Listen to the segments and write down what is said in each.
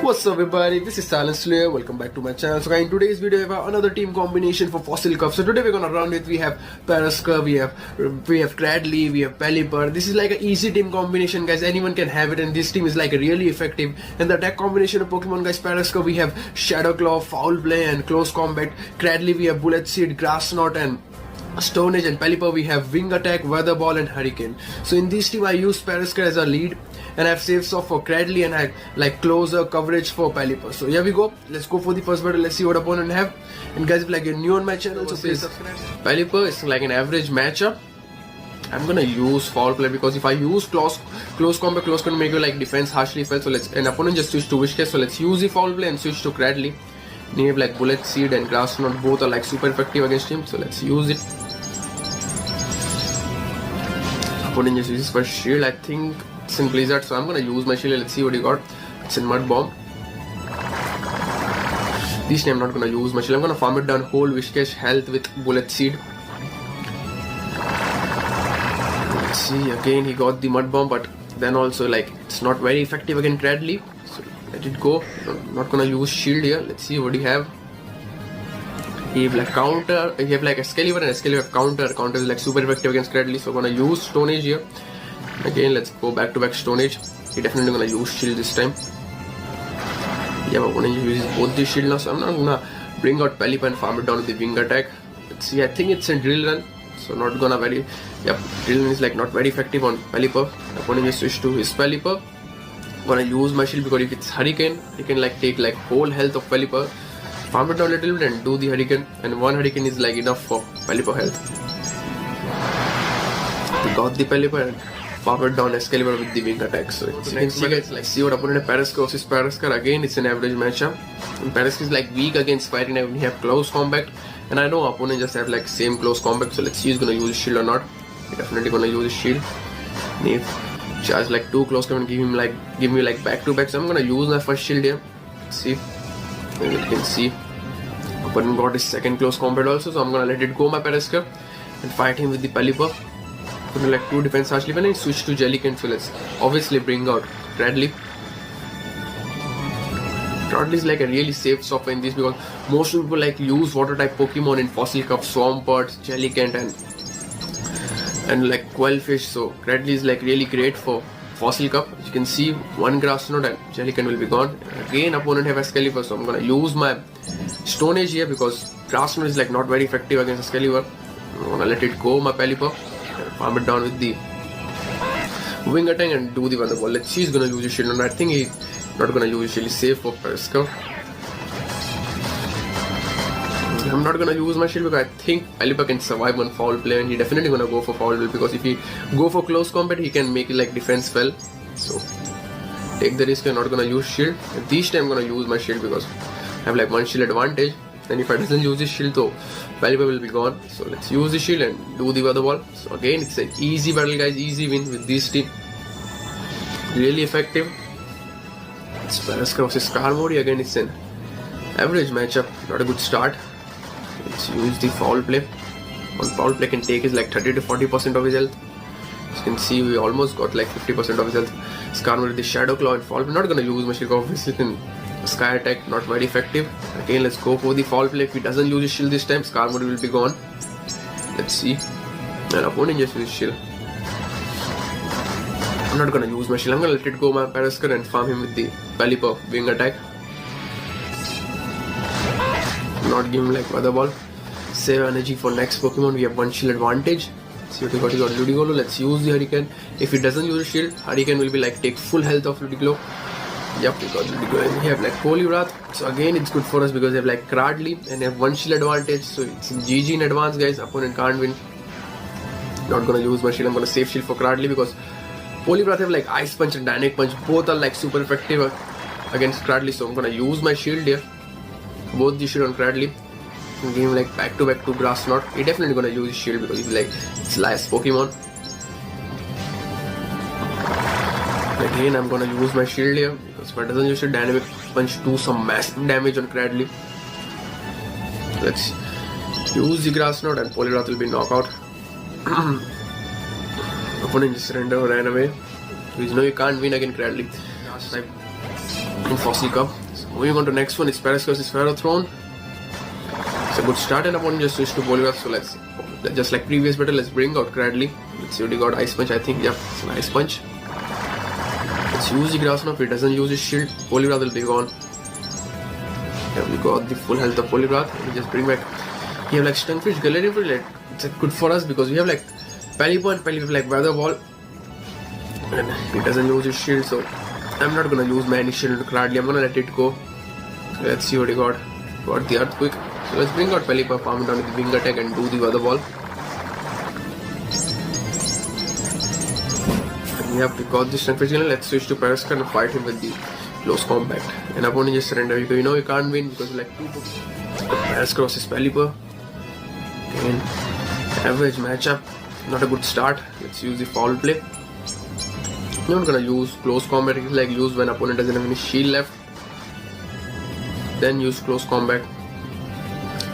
What's up everybody, this is SsilentSlayer, welcome back to my channel. So guys, in today's video we have another team combination for Fossil Cup. So today we're gonna run with, we have Perrserker, we have Cradily, we have Pelipper. This is like an easy team combination guys, anyone can have it, and this team is like really effective. And the attack combination of Pokemon guys, Perrserker we have Shadow Claw, Foul Play and Close Combat. Cradily we have Bullet Seed, Grass Knot and Stone Edge, and Pelipper we have Wing Attack, Weather Ball and Hurricane. So in this team I use Perrserker as a lead, and I have saves off for Cradily and I have like closer coverage for Pelipper. So here we go, let's go for the first battle, let's see what opponent have. And guys, if like you're new on my channel, so please subscribe. Pelipper is like an average matchup. I'm gonna use Foul Play because if I use close combat, close can make you like defense harshly felt. So let's, an opponent just switch to Shoutcast, so let's use the Foul Play and switch to Cradily. And you have like Bullet Seed and Grass Knot, both are like super effective against him, so let's use it. Opponent just uses for shield, I think it's in Blizzard, so I'm gonna use my shield. Let's see what he got. It's in Mud Bomb. This time I'm not gonna use my shield, I'm gonna farm it down, hold Wishcash health with Bullet Seed. Let's see, again he got the Mud Bomb, but then also like it's not very effective against Cradily, so let it go. I'm not gonna use shield here. Let's see what do you have. He have like counter, he have like Excalibur and Excalibur have counter. Counter is like super effective against Cradily, so I'm gonna use Stone Edge here. Again, let's go back to back Stone Edge. He definitely gonna use shield this time. Yeah, but when he uses both the shield now, so I'm not gonna bring out Pelipper and farm it down with the Wing Attack. Let's see, I think it's a Drill Run, so not gonna very, yep, Drill Run is like not very effective on Pelipper. Opponent just switch to his Pelipper. Gonna use my shield because if it's Hurricane, he can like take like whole health of Pelipper. Farm it down a little bit and do the Hurricane, and one Hurricane is like enough for Pelipper health. We got the Pelipper and farm it down Excalibur with the Wing Attack. So you can see guys, like see what opponent have. Perrserker versus Perrserker. Again, it's an average matchup. And Perrserker is like weak against fighting when he have close combat, and I know opponent just have like same close combat. So let's see he's gonna use his shield or not. He's definitely gonna use his shield. And if charge like 2 close combat, give me like back to back. So I'm gonna use my first shield here. Let's see. And you can see opponent got his second close combat also, so I'm gonna let it go my Perrserker and fight him with the Pelipper. Put like 2 defense harshly when I switch to Jellycan, so let's obviously bring out Cradily. Cradily is like a really safe software in this because most people like use water type Pokemon in Fossil Cup, Swampert, Jellycan and like Quillfish, so Cradily is like really great for Fossil Cup. As you can see, one Grass Knot and Jellycan will be gone. Again, opponent have Excalibur, so I'm gonna use my Stone Edge here because Grass Knot is like not very effective against Excalibur. I'm gonna let it go my Pelipper, farm it down with the Wing Attack and do the Weather Ball. Let's see, he's gonna use his shield, and I think he's not gonna use his shield. He's safe for Perrserker. I'm not gonna use my shield because I think Pelipper can survive on Foul Play, and he definitely gonna go for Foul Play because if he go for close combat, he can make it like defense fell. So take the risk. I'm not gonna use shield. And this time I'm gonna use my shield because I have like one shield advantage. And if I doesn't use this shield, though, Pelipper will be gone. So let's use the shield and do the Weather Ball. So again, it's an easy battle, guys. Easy win with this team. Really effective. It's Perrserker versus Skarmory. Again, it's an average matchup. Not a good start. Let's use the Foul Play. On Foul Play can take is like 30 to 40% of his health. As you can see, we almost got like 50% of his health. Skarmory with the Shadow Claw and Foul Play. Not gonna use my shield obviously. Sky Attack not very effective. Again, let's go for the Foul Play. If he doesn't use his shield this time, Skarmory will be gone. Let's see. And opponent just use shield. I'm not gonna use my shield. I'm gonna let it go my Perrserker and farm him with the Pelipper Wing Attack. Not give him like Weather Ball. Save energy for next Pokemon. We have one shield advantage. See what he got. Ludicolo. Let's use the Hurricane. If he doesn't use a shield, Hurricane will be like take full health of Ludicolo. Yep, we got Ludicolo, and we have like Holy Wrath. So again, it's good for us because they have like Cradily and they have one shield advantage. So it's in GG in advance, guys. Opponent can't win. Not gonna use my shield. I'm gonna save shield for Cradily because Holy Wrath have like Ice Punch and Dynamic Punch. Both are like super effective against Cradily. So I'm gonna use my shield here. Both the shield on Cradily. Give him like back to back 2 Grass Knot. He definitely gonna use his shield because he's like it's last Pokemon. Again, I'm gonna use my shield here because if I doesn't use a Dynamic Punch, do some massive damage on Cradily. Let's use the Grass Knot and Poliwrath will be knockout. Opponent just ran away. You know you can't win against Cradily. Last time in Fossil Cup. So moving on to next one is Perrserker's Pharaoh Throne. It's a good start, and opponent just switched to Polygraph. So let's, just like previous battle, let's bring out Cradily. Let's see what he got. Ice Punch, I think. Yep, it's an Ice Punch. Let's use the Grass Knot. If he doesn't use his shield, Polygraph will be gone. Yeah, we got the full health of Polygraph. We just bring back. We have like Stunfish, Galarian Field. It's good for us because we have like Pelipper and Pelipper like Weather Ball. And he doesn't use his shield, so I'm not gonna use my shield into Cradily. I'm gonna let it go. So let's see what he got. Got the Earthquake. So let's bring out Pelipper, farm it down with the Wing Attack and do the Weather Ball. And yep, we got the Stunfish. Let's switch to Perrserker and fight him with the Close Combat. And opponent just surrender. You know you can't win because we like 2 books. Perrserker versus Pelipper. Again, average matchup. Not a good start. Let's use the Foul Play. I'm not gonna use Close Combat. It's like use when opponent doesn't have any shield left. Then use Close Combat.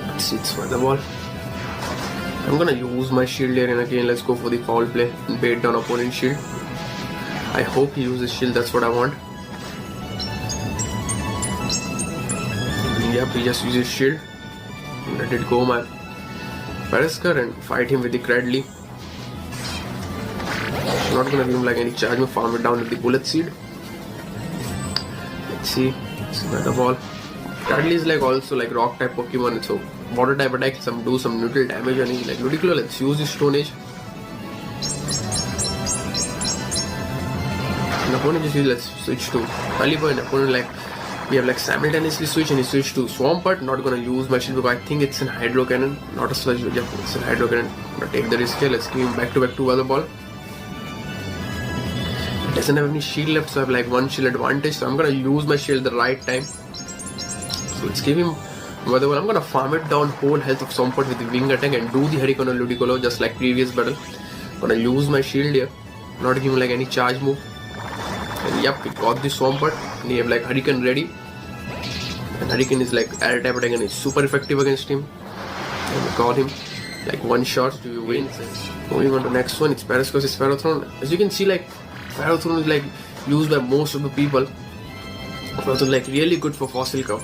Let's see, it's Weather Ball. I'm gonna use my shield here, and again let's go for the Foul Play and bait down opponent's shield. I hope he uses shield, that's what I want. Yep, he just uses shield. Let it go, my Perrserker, and fight him with the Cradily. Not gonna give him like any charge, farm it down with the Bullet Seed. Let's see, it's Weather Ball. Cradily is like also like rock type Pokemon, so water type attack, do some neutral damage on him. Like Ludicolo, let's use the Stone Age. And opponent just let's switch to Pelipper, and opponent like we have like simultaneously switch, and he switched to Swampert. Not gonna use my shield because I think it's an Hydro Cannon, not a Sludge. Yeah, it's an Hydro Cannon. I'm gonna take the risk here. Let's give him back to back to Weather Ball. Doesn't have any shield left, so I have like 1 shield advantage, so I'm gonna use my shield at the right time. So let's give him Weather Ball. I'm gonna farm it down whole health of Swampert with the Wing Attack and do the Hurricane on Ludicolo just like previous battle. I'm gonna use my shield here, not give him like any charge move. And yep, we got the Swampert, and we have like Hurricane ready. And Hurricane is like air type attack and it's super effective against him. And we got him like 1 shot to win. Moving on to next one, it's Perrserker's Pharaoh Throne. As you can see, like Pharaoh Throne is like used by most of the people. Also like really good for Fossil Cup.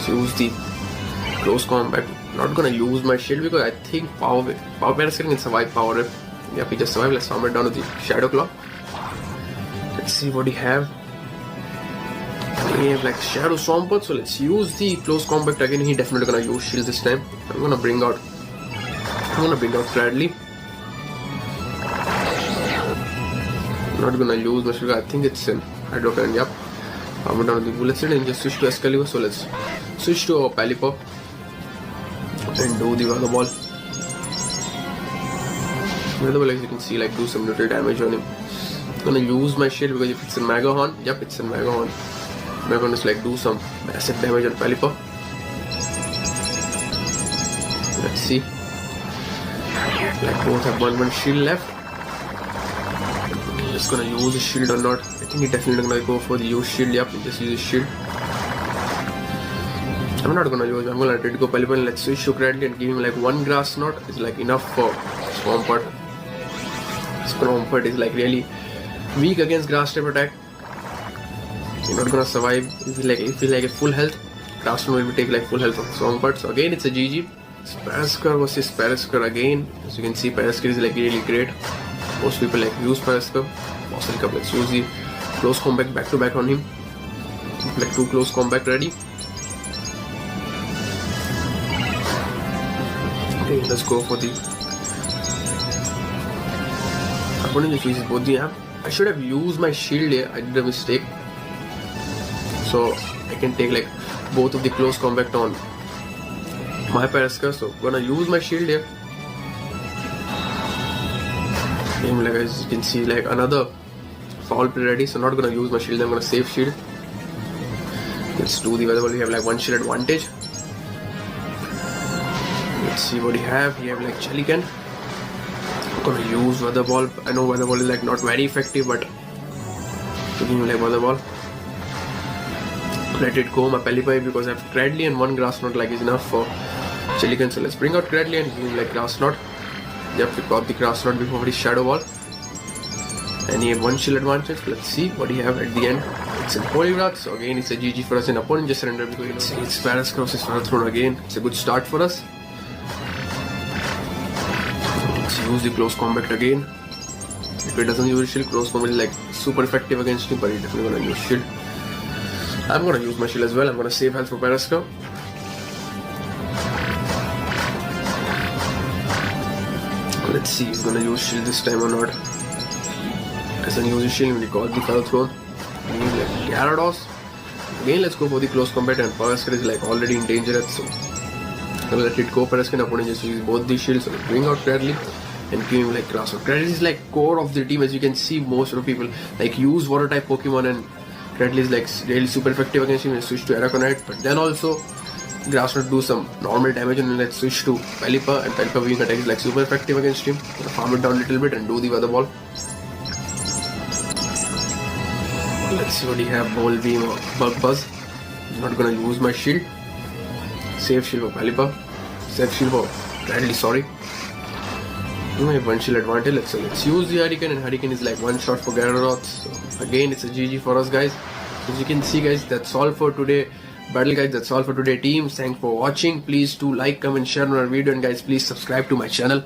So use the Close Combat. Not gonna use my shield because I think Power Perrserker can survive Power Whip. Yep, he just survived. Let's farm it down to the Shadow Claw. Let's see what he have. We have like Shadow Swampert, so let's use the Close Combat again. He definitely gonna use shield this time. I'm gonna bring out Cradily. Not gonna use my shield. I think it's in Hydro Cannon. Yep. Farm it down to the Bullet Seed and just switch to Excalibur. So let's switch to Pelipper and do the Weather Ball. Weather Ball, as you can see, like do some little damage on him. I'm gonna use my shield because if it's in Mega Horn, yep, it's in Mega Horn. Mega Horn is like do some massive damage on Pelipper. Let's see. Like both have one shield left. Just gonna use his shield or not. I think he definitely gonna go for the use shield. Yep, just use his shield. I'm not gonna use. I'm gonna let it go Pelipper and let's switch to Cradily and give him like 1 Grass Knot. It's like enough for Swampert. Swampert is like really weak against Grass type attack. You're not gonna survive. If you like a full health, Grass Knot will take like full health of Swampert. So again, it's a GG. It's Perrserker versus Perrserker again. As you can see, Perrserker is like really great. Most people like use Perrserker. Fossil Cup, let's use the Close Combat back to back on him. Like 2 Close Combat ready. Okay, let's go for the opponent just uses both the amp. I should have used my shield here. I did a mistake. So I can take like both of the Close Combat on my Perrserker. So I'm gonna use my shield here. And like as you can see, like another Foul Play ready. So not gonna use my shield. I'm gonna save shield. Let's do the Weather Ball. We have like 1 shield advantage. Let's see what he have. He have like Jellycan. I'm gonna use Weather Ball. I know Weather Ball is like not very effective, but taking like Weather Ball. Let it go my Pelipper because I have Cradily and 1 Grass Knot like is enough for Jellycan. So let's bring out Cradily and give him like Grass Knot. Yep, we got the Grass Knot before his Shadow Ball. And he have 1 shield advantage. Let's see what he have at the end. It's in Polygraph, so again it's a GG for us. An opponent just surrendered because it's Perrserker is thrown again. It's a good start for us. Let's use the close combat again. If it doesn't use shield, close combat is like super effective against him, but he's definitely gonna use shield. I'm gonna use my shield as well. I'm gonna save health for Perrserker. Let's see, he's gonna use shield this time or not. Doesn't use his shield when he got the Feather Throne. He's like Gyarados. Again, let's go for the close combat, and Perrserker is like already in danger, so I'll let it go. Perrserker opponent just use both the shields, so bring out Cradily and give him like grass. So Cradily is like core of the team, as you can see. Most of the people like use water type Pokemon, and Cradily is like really super effective against him and switch to Araconite. But then also Grass will do some normal damage, and let's switch to Pelipper, and Pelipper being attack is like super effective against him. Gonna farm it down a little bit and do the weather ball. Let's see what he have. Ball Beam or Bug Buzz. I'm not gonna use my shield. Save shield for Pelipper. Save shield for Cradily, sorry. We have one shield advantage. Let's use the Hurricane, and Hurricane is like one shot for Gyarados. So again, it's a GG for us, guys. As you can see, guys, that's all for today. Battle, guys, that's all for today, team. Thanks for watching. Please do like, comment, share on our video, and guys, please subscribe to my channel.